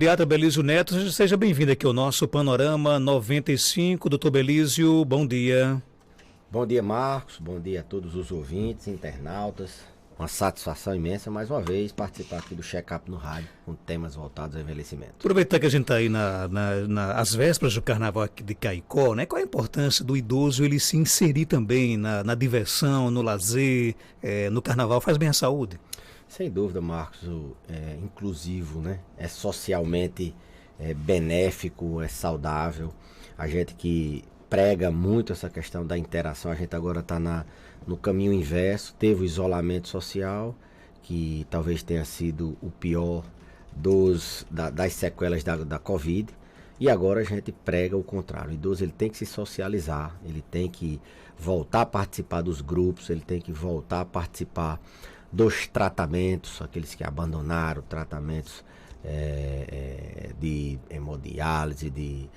Pediatra Belísio Neto, seja bem-vindo aqui ao nosso Panorama 95. Doutor Belísio, bom dia. Bom dia, Marcos. Bom dia a todos os ouvintes, internautas. Uma satisfação imensa, mais uma vez, participar aqui do Check-up no rádio, com temas voltados ao envelhecimento. Aproveitar que a gente está aí às vésperas do Carnaval aqui de Caicó, né? Qual a importância do idoso ele se inserir também na diversão, no lazer, no Carnaval? Faz bem à saúde? Sem dúvida, Marcos, é inclusivo, né? É socialmente benéfico, é saudável. A gente que prega muito essa questão da interação, a gente agora está no caminho inverso, teve o isolamento social, que talvez tenha sido o pior das sequelas da Covid, e agora a gente prega o contrário. O idoso ele tem que se socializar, ele tem que voltar a participar dos grupos, ele tem que voltar a participar dos tratamentos, aqueles que abandonaram tratamentos de hemodiálise, de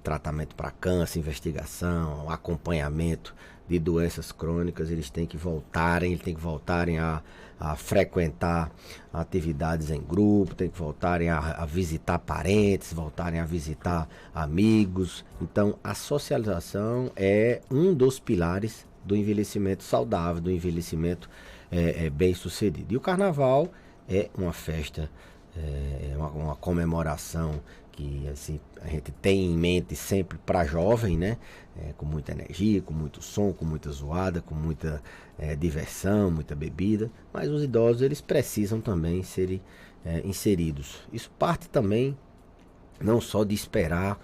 tratamento para câncer, investigação, acompanhamento de doenças crônicas. Eles têm que voltarem, a frequentar atividades em grupo, têm que voltarem a visitar parentes, voltarem a visitar amigos. Então, a socialização é um dos pilares do envelhecimento saudável, do envelhecimento bem sucedido. E o Carnaval é uma festa, uma comemoração que assim, a gente tem em mente sempre para jovem, né? Com muita energia, com muito som, com muita zoada, com muita diversão, muita bebida. Mas os idosos eles precisam também serem inseridos. Isso parte também não só de esperar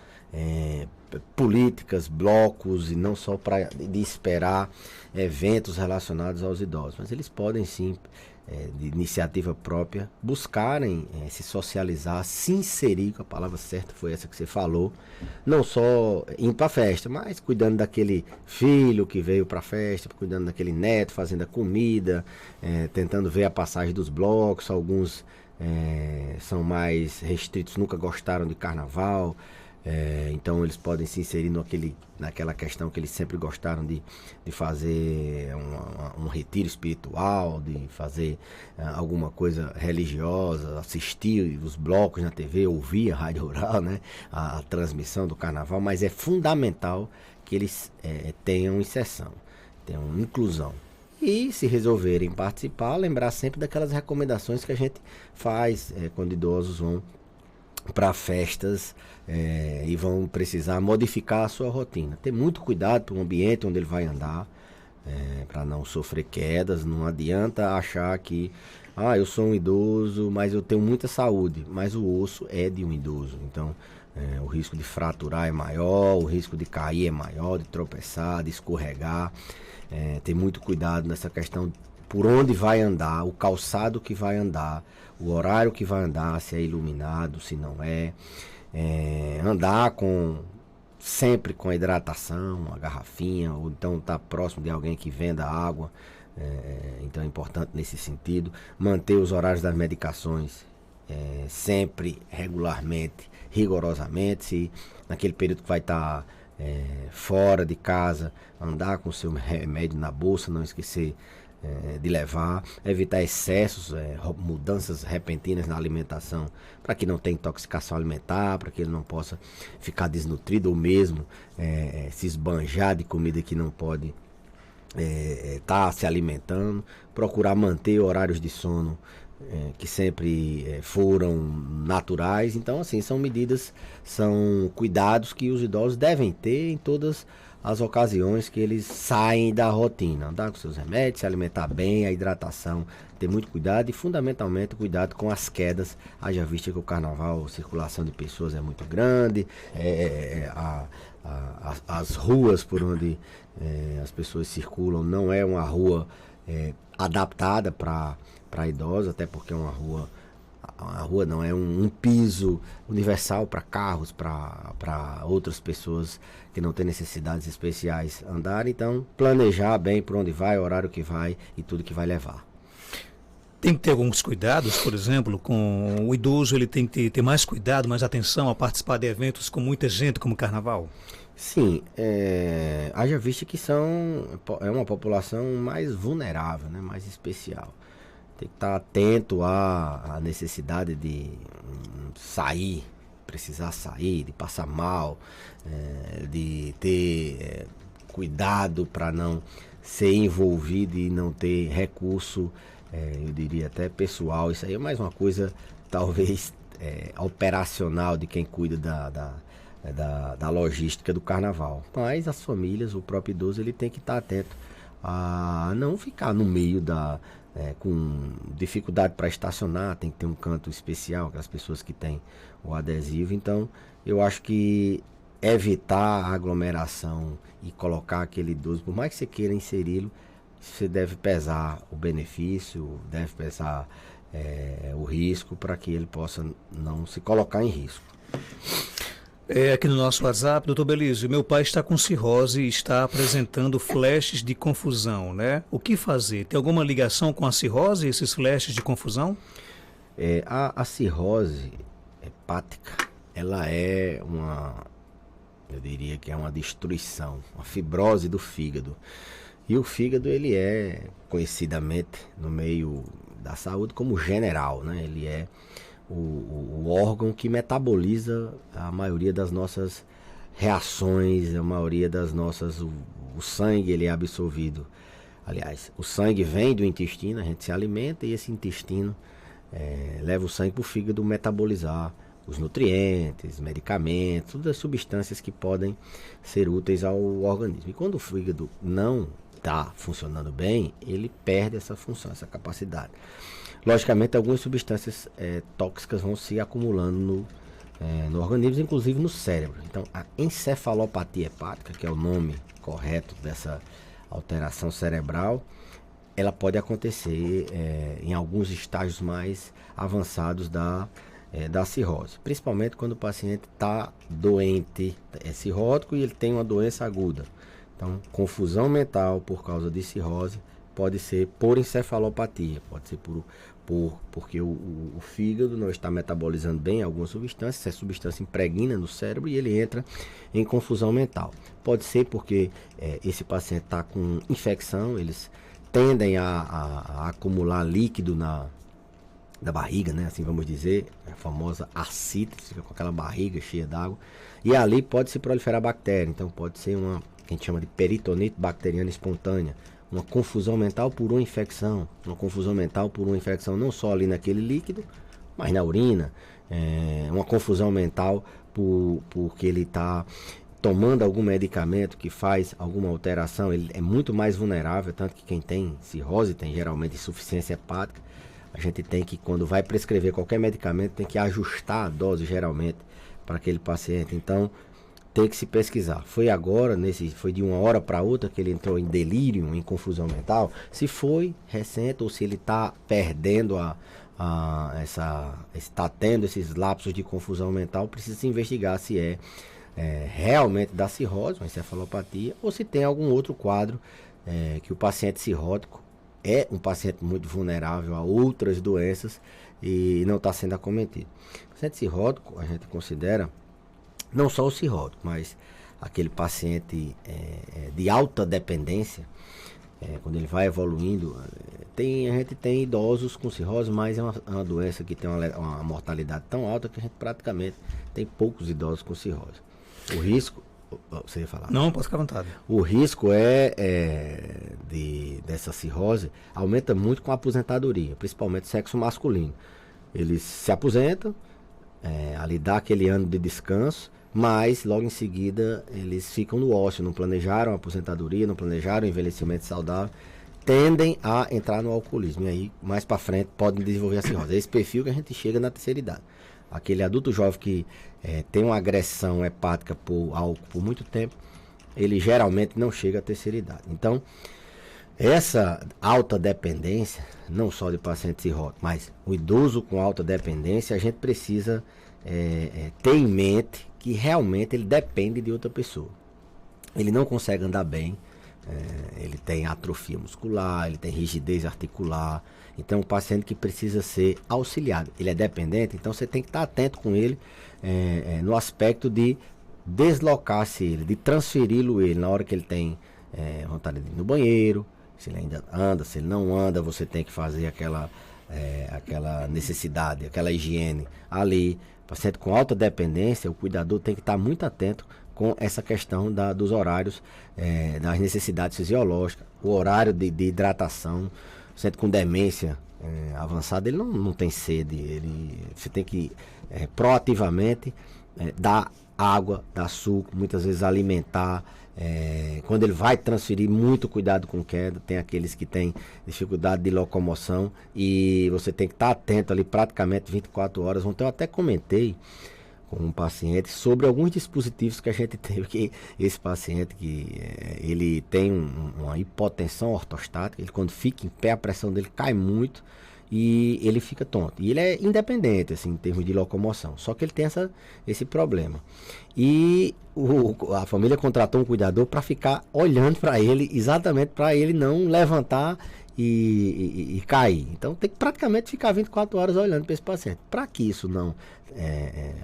políticas, blocos, e não só de esperar eventos relacionados aos idosos, mas eles podem sim, de iniciativa própria, buscarem se socializar, se inserir, que a palavra certa foi essa que você falou, não só indo para a festa, mas cuidando daquele filho que veio para a festa, cuidando daquele neto, fazendo a comida, tentando ver a passagem dos blocos. Alguns são mais restritos, nunca gostaram de carnaval, então eles podem se inserir naquela questão que eles sempre gostaram de fazer um retiro espiritual, de fazer alguma coisa religiosa, assistir os blocos na TV, ouvir a Rádio Rural, né, a transmissão do carnaval. Mas é fundamental que eles tenham inserção, tenham inclusão. E se resolverem participar, lembrar sempre daquelas recomendações que a gente faz quando idosos vão para festas e vão precisar modificar a sua rotina. Ter muito cuidado para o ambiente onde ele vai andar, para não sofrer quedas. Não adianta achar que eu sou um idoso, mas eu tenho muita saúde. Mas o osso é de um idoso, então o risco de fraturar é maior, o risco de cair é maior, de tropeçar, de escorregar. Ter muito cuidado nessa questão por onde vai andar, o calçado que vai andar, o horário que vai andar, se é iluminado, se não é. Andar sempre com a hidratação, uma garrafinha, ou então estar próximo de alguém que venda água. Então é importante nesse sentido. Manter os horários das medicações sempre, regularmente, rigorosamente. Se naquele período que vai estar fora de casa, andar com o seu remédio na bolsa, não esquecer de levar, evitar excessos, mudanças repentinas na alimentação, para que não tenha intoxicação alimentar, para que ele não possa ficar desnutrido ou mesmo se esbanjar de comida que não pode estar se alimentando. Procurar manter horários de sono que sempre foram naturais. Então, assim, são medidas, são cuidados que os idosos devem ter em todas as ocasiões que eles saem da rotina. Andar com seus remédios, se alimentar bem, a hidratação, ter muito cuidado e, fundamentalmente, cuidado com as quedas. Haja vista que o carnaval, a circulação de pessoas é muito grande, as ruas por onde as pessoas circulam não é uma rua adaptada para idosos, até porque é uma rua não é um piso universal para carros, para outras pessoas que não têm necessidades especiais andar. Então, planejar bem por onde vai, o horário que vai e tudo que vai levar. Tem que ter alguns cuidados, por exemplo, com o idoso, ele tem que ter mais cuidado, mais atenção a participar de eventos com muita gente, como o carnaval? Sim, haja vista que é uma população mais vulnerável, né, mais especial. tem que estar atento à necessidade de sair, precisar sair, de passar mal, de ter cuidado para não ser envolvido e não ter recurso, eu diria até pessoal. Isso aí é mais uma coisa, talvez, operacional de quem cuida da logística do carnaval. Mas as famílias, o próprio idoso, ele tem que estar atento a não ficar no meio com dificuldade para estacionar, tem que ter um canto especial, aquelas pessoas que têm o adesivo. Então, eu acho que evitar a aglomeração e colocar aquele idoso, por mais que você queira inseri-lo, você deve pesar o benefício, deve pesar o risco para que ele possa não se colocar em risco. Aqui no nosso WhatsApp, doutor Belísio, meu pai está com cirrose e está apresentando flashes de confusão, né? O que fazer? Tem alguma ligação com a cirrose, esses flashes de confusão? A cirrose hepática, ela é eu diria que é uma destruição, uma fibrose do fígado. E o fígado, ele é conhecidamente no meio da saúde como general, né? Ele é o órgão que metaboliza a maioria das nossas reações, a maioria das nossas... O sangue, ele é absorvido. Aliás, o sangue vem do intestino, a gente se alimenta e esse intestino leva o sangue para o fígado metabolizar os nutrientes, medicamentos, todas as substâncias que podem ser úteis ao organismo. E quando o fígado não está funcionando bem, ele perde essa função, essa capacidade. Logicamente, algumas substâncias tóxicas vão se acumulando no organismo, inclusive no cérebro. Então, a encefalopatia hepática, que é o nome correto dessa alteração cerebral, ela pode acontecer em alguns estágios mais avançados da cirrose. Principalmente quando o paciente está doente, é cirrótico e ele tem uma doença aguda. Então, confusão mental por causa de cirrose pode ser por encefalopatia, pode ser porque o fígado não está metabolizando bem alguma substância, essa substância impregna no cérebro e ele entra em confusão mental. Pode ser porque esse paciente está com infecção, eles tendem a acumular líquido na barriga, né? Assim vamos dizer, a famosa ascite, fica com aquela barriga cheia d'água, e ali pode se proliferar bactéria. Então pode ser que a gente chama de peritonite bacteriana espontânea, uma confusão mental por uma infecção não só ali naquele líquido, mas na urina, uma confusão mental porque ele está tomando algum medicamento que faz alguma alteração, ele é muito mais vulnerável, tanto que quem tem cirrose tem geralmente insuficiência hepática. A gente tem que, quando vai prescrever qualquer medicamento, tem que ajustar a dose geralmente para aquele paciente. Então, tem que se pesquisar. Foi agora, foi de uma hora para outra que ele entrou em delírio, em confusão mental? Se foi recente ou se ele está perdendo está tendo esses lapsos de confusão mental, precisa se investigar se realmente da cirrose, uma encefalopatia, ou se tem algum outro quadro que o paciente cirrótico é um paciente muito vulnerável a outras doenças e não está sendo acometido. O paciente cirrótico, a gente considera não só o cirrótico, mas aquele paciente de alta dependência, quando ele vai evoluindo, a gente tem idosos com cirrose, mas é uma doença que tem uma mortalidade tão alta que a gente praticamente tem poucos idosos com cirrose. O risco... Você ia falar? Não, pode ficar à vontade. O risco dessa cirrose aumenta muito com a aposentadoria, principalmente sexo masculino. Eles se aposentam, ali dá aquele ano de descanso, mas logo em seguida eles ficam no ócio, não planejaram a aposentadoria, não planejaram o envelhecimento saudável, tendem a entrar no alcoolismo. E aí, mais para frente, podem desenvolver a cirrose. É esse perfil que a gente chega na terceira idade. Aquele adulto jovem que tem uma agressão hepática por álcool por muito tempo, ele geralmente não chega à terceira idade. Então, essa alta dependência, não só de paciente cirrótico, mas o idoso com alta dependência, a gente precisa ter em mente que realmente ele depende de outra pessoa. Ele não consegue andar bem, ele tem atrofia muscular, ele tem rigidez articular. Então, o paciente que precisa ser auxiliado, ele é dependente, então você tem que estar atento com ele no aspecto de deslocar-se ele, de transferi-lo ele na hora que ele tem vontade de ir no banheiro, Se ele ainda anda, se ele não anda, você tem que fazer aquela necessidade, aquela higiene ali. Paciente com alta dependência, o cuidador tem que estar muito atento com essa questão dos horários, das necessidades fisiológicas, o horário de hidratação. Paciente com demência avançada, ele não tem sede, você tem que proativamente dar água, dar suco, muitas vezes alimentar. Quando ele vai transferir, muito cuidado com queda. Tem aqueles que têm dificuldade de locomoção e você tem que estar atento ali praticamente 24 horas. Ontem eu até comentei com um paciente sobre alguns dispositivos que a gente teve, que esse paciente ele tem uma hipotensão ortostática, ele quando fica em pé a pressão dele cai muito e ele fica tonto. E ele é independente, assim, em termos de locomoção. Só que ele tem esse problema. E a família contratou um cuidador para ficar olhando para ele, exatamente para ele não levantar e cair. Então tem que praticamente ficar 24 horas olhando para esse paciente. Para que isso não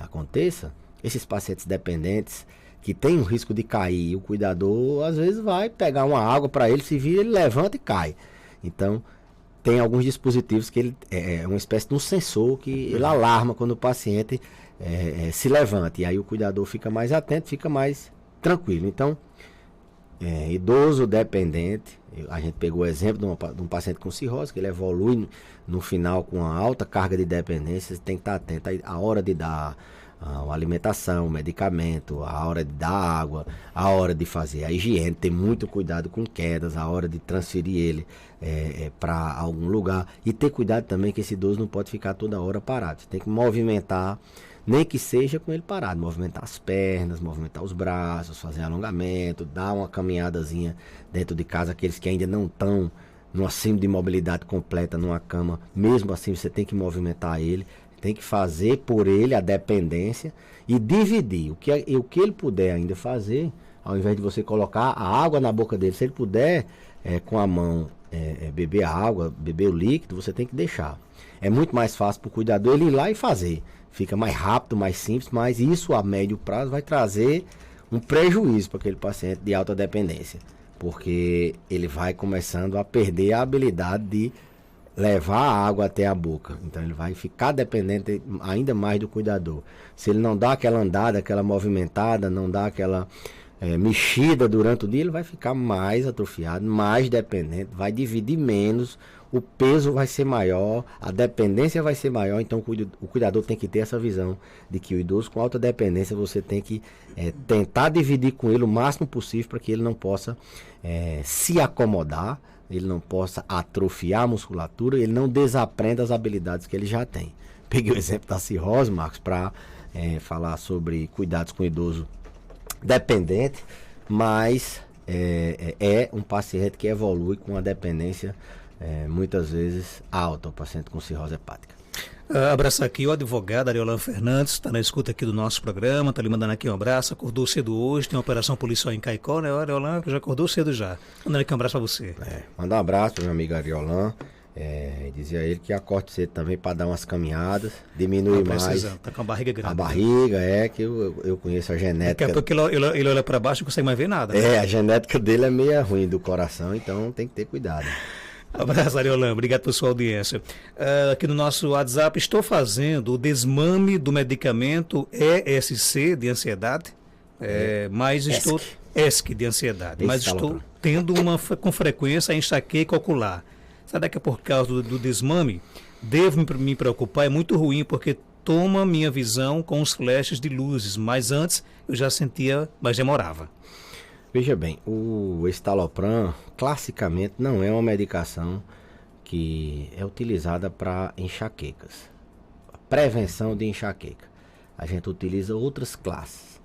aconteça, esses pacientes dependentes que tem o risco de cair, o cuidador às vezes vai pegar uma água para ele, se vira, ele levanta e cai. Então tem alguns dispositivos que ele é uma espécie de um sensor que ele alarma quando o paciente se levanta. E aí o cuidador fica mais atento, fica mais tranquilo. Então, idoso dependente, a gente pegou o exemplo de um paciente com cirrose, que ele evolui no final com uma alta carga de dependência. Você tem que estar atento à hora de dar a alimentação, medicamento, a hora de dar água, a hora de fazer a higiene, ter muito cuidado com quedas, a hora de transferir ele para algum lugar, e ter cuidado também que esse idoso não pode ficar toda hora parado. Você tem que movimentar, nem que seja com ele parado, movimentar as pernas, movimentar os braços, fazer alongamento, dar uma caminhadazinha dentro de casa. Aqueles que ainda não estão no acima de mobilidade completa numa cama, mesmo assim você tem que movimentar ele. Tem que fazer por ele a dependência e dividir. O que ele puder ainda fazer, ao invés de você colocar a água na boca dele, se ele puder com a mão beber a água, beber o líquido, você tem que deixar. É muito mais fácil para o cuidador ele ir lá e fazer. Fica mais rápido, mais simples, mas isso a médio prazo vai trazer um prejuízo para aquele paciente de alta dependência. Porque ele vai começando a perder a habilidade de levar a água até a boca. Então ele vai ficar dependente ainda mais do cuidador. Se ele não dá aquela andada, aquela movimentada, não dá aquela mexida durante o dia, ele vai ficar mais atrofiado, mais dependente, vai dividir menos, o peso vai ser maior, a dependência vai ser maior. Então o cuidador tem que ter essa visão de que o idoso com alta dependência você tem que tentar dividir com ele o máximo possível para que ele não possa se acomodar, ele não possa atrofiar a musculatura, ele não desaprenda as habilidades que ele já tem. Peguei o exemplo da cirrose, Marcos, para falar sobre cuidados com o idoso dependente, mas é um paciente que evolui com a dependência muitas vezes alta, o paciente com cirrose hepática. Abraçar aqui o advogado Ariolan Fernandes, está na escuta aqui do nosso programa, está lhe mandando aqui um abraço, acordou cedo hoje, tem uma operação policial em Caicó, né? O Ariolan já acordou cedo já. Mandando aqui um abraço para você. Manda um abraço para meu amigo Ariolan, dizia ele que acorde cedo também para dar umas caminhadas, diminui mais. Tá com a barriga grande. A barriga, que eu conheço a genética. Daqui a pouco ele olha para baixo e não consegue mais ver nada. Né? A genética dele é meio ruim do coração, então tem que ter cuidado. Abraço, Ariolan. Obrigado por sua audiência. Aqui no nosso WhatsApp, estou fazendo o desmame do medicamento ESC de ansiedade, mas estou... ESC de ansiedade, mas estou tendo com frequência enxaqueca ocular. Será que é por causa do desmame? Devo me preocupar? É muito ruim porque toma minha visão com os flashes de luzes, mas antes eu já sentia, mas demorava. Veja bem, o estalopram, classicamente, não é uma medicação que é utilizada para enxaquecas. Prevenção de enxaqueca. A gente utiliza outras classes.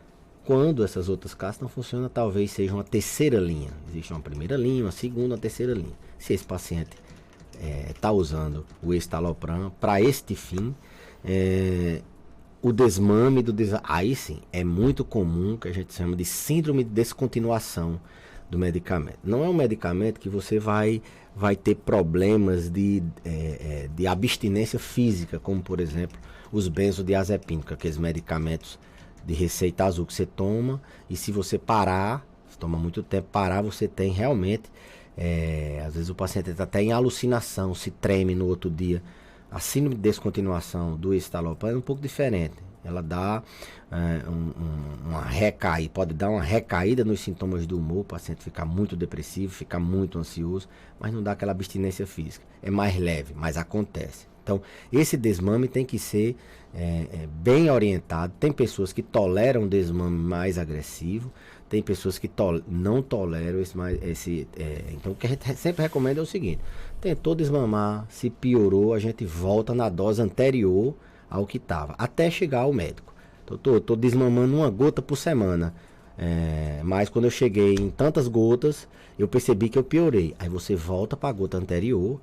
Quando essas outras classes não funcionam, talvez seja uma terceira linha. Existe uma primeira linha, uma segunda, uma terceira linha. Se esse paciente está usando o estalopram para este fim, o desmame aí sim, é muito comum que a gente chama de síndrome de descontinuação do medicamento. Não é um medicamento que você vai ter problemas de abstinência física, como por exemplo os benzodiazepínicos, aqueles medicamentos de receita azul que você toma, e se você parar, se toma muito tempo parar, você tem realmente Às vezes o paciente está até em alucinação, se treme no outro dia. A síndrome de descontinuação do escitalopram é um pouco diferente. Ela dá uma recaída, pode dar uma recaída nos sintomas do humor, o paciente ficar muito depressivo, ficar muito ansioso, mas não dá aquela abstinência física. É mais leve, mas acontece. Então, esse desmame tem que ser bem orientado. Tem pessoas que toleram um desmame mais agressivo, tem pessoas que não toleram esse. Então, o que a gente sempre recomenda é o seguinte: tentou desmamar, se piorou, a gente volta na dose anterior ao que estava, até chegar ao médico. Estou desmamando uma gota por semana, mas quando eu cheguei em tantas gotas, eu percebi que eu piorei. Aí você volta para a gota anterior.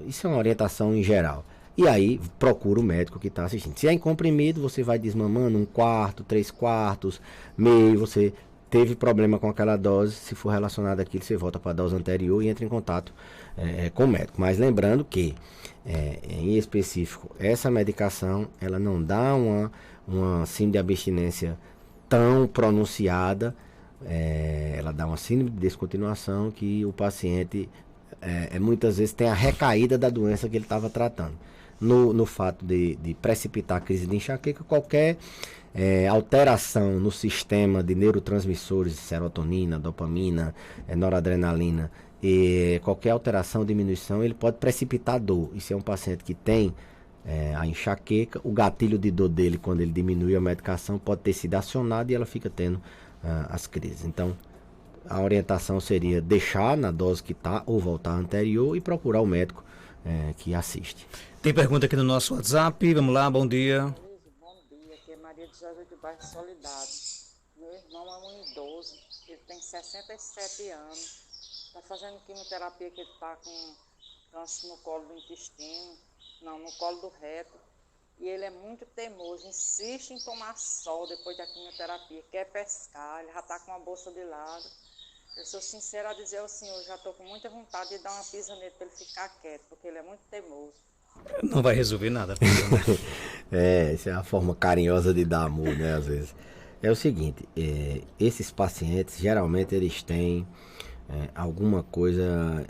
Isso é uma orientação em geral. E aí procura o médico que está assistindo. Se é em comprimido, você vai desmamando 1/4, 3/4, meio. Você teve problema com aquela dose, se for relacionado àquilo, você volta para a dose anterior e entra em contato com o médico. Mas lembrando que, em específico, essa medicação ela não dá uma síndrome de abstinência tão pronunciada. Ela dá uma síndrome de descontinuação que o paciente muitas vezes tem a recaída da doença que ele estava tratando. No fato de precipitar a crise de enxaqueca, qualquer alteração no sistema de neurotransmissores, serotonina, dopamina, noradrenalina, e qualquer alteração, diminuição, ele pode precipitar dor. E se é um paciente que tem a enxaqueca, o gatilho de dor dele, quando ele diminui a medicação, pode ter sido acionado e ela fica tendo as crises. Então, a orientação seria deixar na dose que está ou voltar à anterior e procurar o médico que assiste. Tem pergunta aqui no nosso WhatsApp. Vamos lá, bom dia. Bom dia, aqui é Maria de Jesus do bairro Solidário. Meu irmão é um idoso, ele tem 67 anos, está fazendo quimioterapia, que ele está com câncer no colo do intestino, no colo do reto. E ele é muito teimoso, insiste em tomar sol depois da quimioterapia, quer pescar, ele já está com a bolsa de lado. Eu sou sincera a dizer ao senhor, já estou com muita vontade de dar uma pisa nele para ele ficar quieto, porque ele é muito teimoso. Não vai resolver nada. Essa é a forma carinhosa de dar amor, né, às vezes. É o seguinte, esses pacientes, geralmente, eles têm alguma coisa,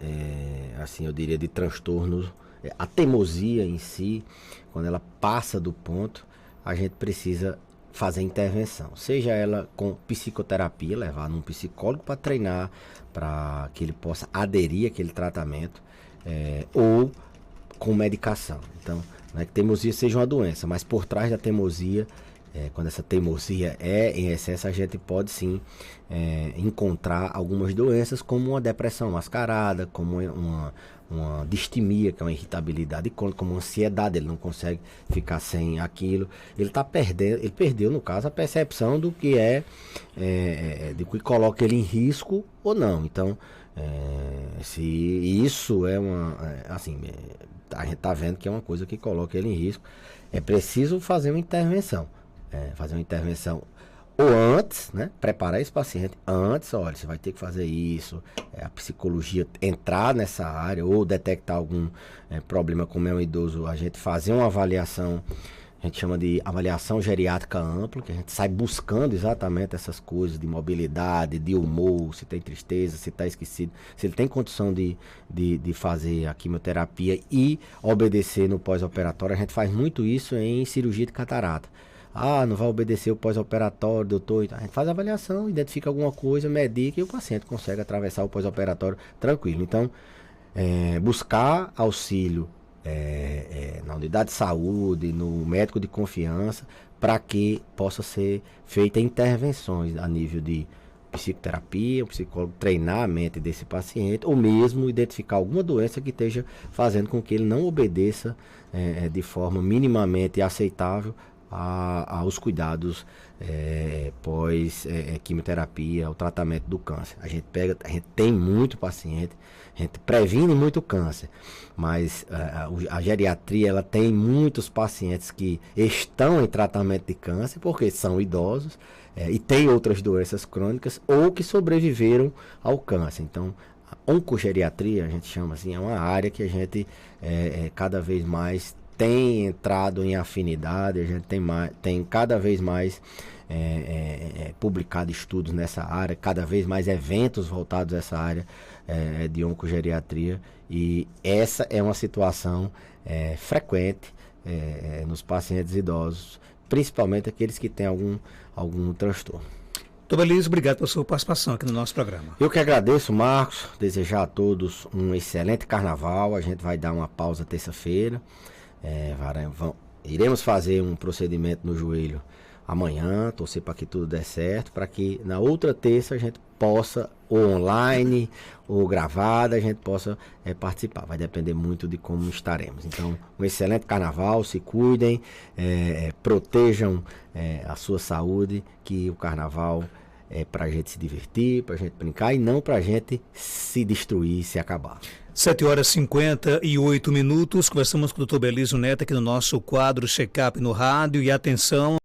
assim, eu diria, de transtorno. A teimosia em si, quando ela passa do ponto, a gente precisa fazer intervenção, seja ela com psicoterapia, levar num psicólogo para treinar, para que ele possa aderir àquele tratamento, ou com medicação. Então, não é que teimosia seja uma doença, mas por trás da teimosia, quando essa teimosia é em excesso, a gente pode sim encontrar algumas doenças, como uma depressão mascarada, como uma distimia, que é uma irritabilidade crônica, como uma ansiedade, ele não consegue ficar sem aquilo. Ele perdeu, no caso, a percepção do que de que coloca ele em risco ou não. Então, se isso assim, a gente está vendo que é uma coisa que coloca ele em risco, é preciso fazer uma intervenção. Ou antes, né, preparar esse paciente antes, olha, você vai ter que fazer isso, a psicologia entrar nessa área, ou detectar algum problema, como é um idoso, a gente fazer uma avaliação, a gente chama de avaliação geriátrica ampla, que a gente sai buscando exatamente essas coisas de mobilidade, de humor, se tem tristeza, se está esquecido, se ele tem condição de fazer a quimioterapia e obedecer no pós-operatório. A gente faz muito isso em cirurgia de catarata. Não vai obedecer o pós-operatório, doutor. A gente faz a avaliação, identifica alguma coisa, medica e o paciente consegue atravessar o pós-operatório tranquilo. Então, buscar auxílio na unidade de saúde, no médico de confiança, para que possa ser feita intervenções a nível de psicoterapia, o psicólogo treinar a mente desse paciente, ou mesmo identificar alguma doença que esteja fazendo com que ele não obedeça de forma minimamente aceitável aos cuidados pós quimioterapia, o tratamento do câncer. A gente tem muito paciente, a gente previne muito câncer, mas a geriatria ela tem muitos pacientes que estão em tratamento de câncer porque são idosos e tem outras doenças crônicas ou que sobreviveram ao câncer. Então, a oncogeriatria, a gente chama assim, é uma área que a gente cada vez mais tem entrado em afinidade, a gente tem cada vez mais publicado estudos nessa área, cada vez mais eventos voltados a essa área de oncogeriatria, e essa é uma situação frequente nos pacientes idosos, principalmente aqueles que têm algum transtorno. Doutor Belísio, obrigado pela sua participação aqui no nosso programa. Eu que agradeço, Marcos, desejar a todos um excelente carnaval. A gente vai dar uma pausa terça-feira, iremos fazer um procedimento no joelho amanhã, torcer para que tudo dê certo, para que na outra terça a gente possa, ou online, ou gravada, a gente possa participar. Vai depender muito de como estaremos. Então, um excelente carnaval, se cuidem, protejam a sua saúde, que o carnaval é para a gente se divertir, para a gente brincar, e não para a gente se destruir, se acabar. 7h58, conversamos com o Dr. Belísio Neto aqui no nosso quadro Check-up no rádio, e atenção...